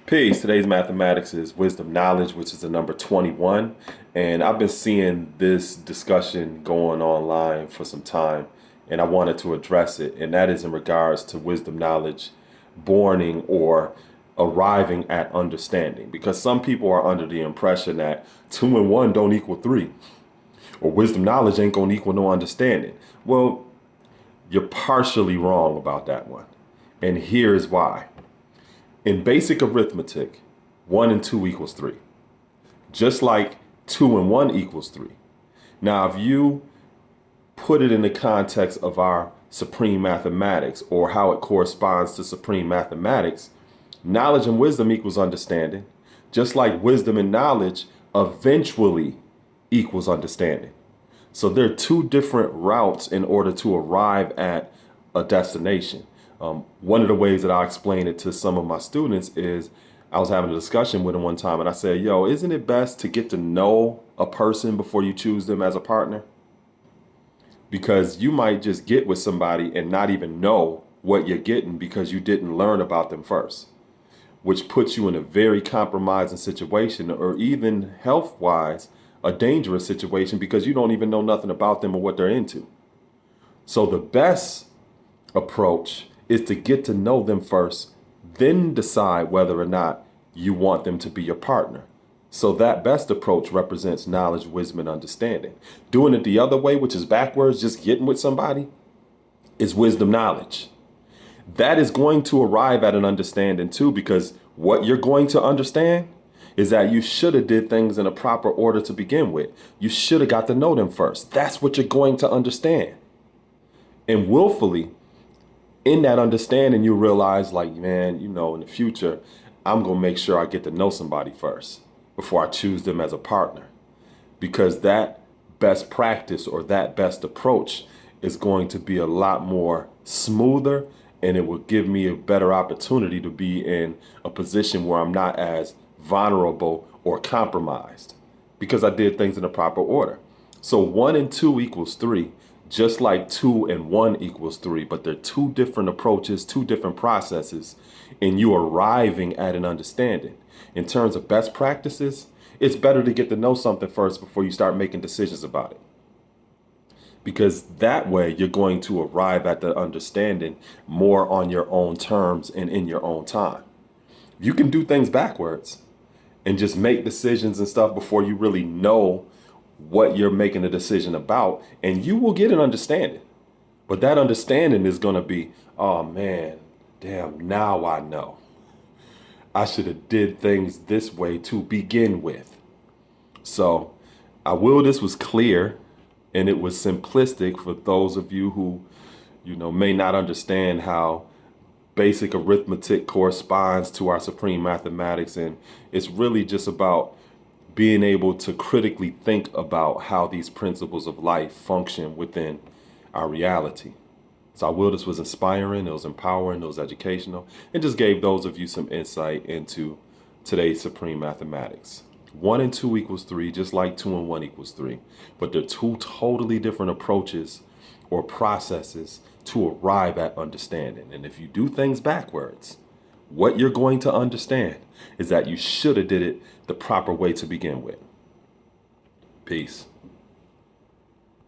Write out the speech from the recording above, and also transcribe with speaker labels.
Speaker 1: Peace. Today's mathematics is wisdom knowledge, which is the number 21. And I've been seeing this discussion going online for some time, and I wanted to address it. And that is in regards to wisdom knowledge, borning or arriving at understanding. Because some people are under the impression that 2 and 1 don't equal 3, or wisdom knowledge ain't going to equal no understanding. Well, you're partially wrong about that one. And here's why. In basic arithmetic, 1 and 2 equals 3. Just like 2 and 1 equals 3. Now, if you put it in the context of our supreme mathematics or how it corresponds to supreme mathematics, knowledge and wisdom equals understanding, just like wisdom and knowledge eventually equals understanding. So there are two different routes in order to arrive at a destination. One of the ways that I explain it to some of my students is I was having a discussion with them one time and I said, yo, isn't it best to get to know a person before you choose them as a partner? Because you might just get with somebody and not even know what you're getting because you didn't learn about them first, which puts you in a very compromising situation, or even health-wise, a dangerous situation because you don't even know nothing about them or what they're into. So the best approach is to get to know them first, then decide whether or not you want them to be your partner. So that best approach represents knowledge, wisdom, and understanding. Doing it the other way, which is backwards, just getting with somebody, is wisdom knowledge. That is going to arrive at an understanding too, because what you're going to understand is that you should have did things in a proper order to begin with. You should have got to know them first. That's what you're going to understand. And willfully, in that understanding, you realize, like, man, in the future, I'm going to make sure I get to know somebody first before I choose them as a partner. Because that best practice or that best approach is going to be a lot more smoother, and it will give me a better opportunity to be in a position where I'm not as vulnerable or compromised because I did things in the proper order. So 1 and 2 equals 3. Just like 2 and 1 equals 3, but they're two different approaches, two different processes, and you arriving at an understanding. In terms of best practices, it's better to get to know something first before you start making decisions about it. Because that way you're going to arrive at the understanding more on your own terms and in your own time. You can do things backwards and just make decisions and stuff before you really know what you're making a decision about, and you will get an understanding. But that understanding is going to be, oh man, damn, now I know. I should have did things this way to begin with. So this was clear and it was simplistic for those of you who, may not understand how basic arithmetic corresponds to our supreme mathematics. And it's really just about being able to critically think about how these principles of life function within our reality. So this was inspiring, it was empowering, it was educational, and just gave those of you some insight into today's supreme mathematics. 1 and 2 equals 3, just like 2 and 1 equals 3. But they're two totally different approaches or processes to arrive at understanding. And if you do things backwards, what you're going to understand is that you should have did it the proper way to begin with. Peace.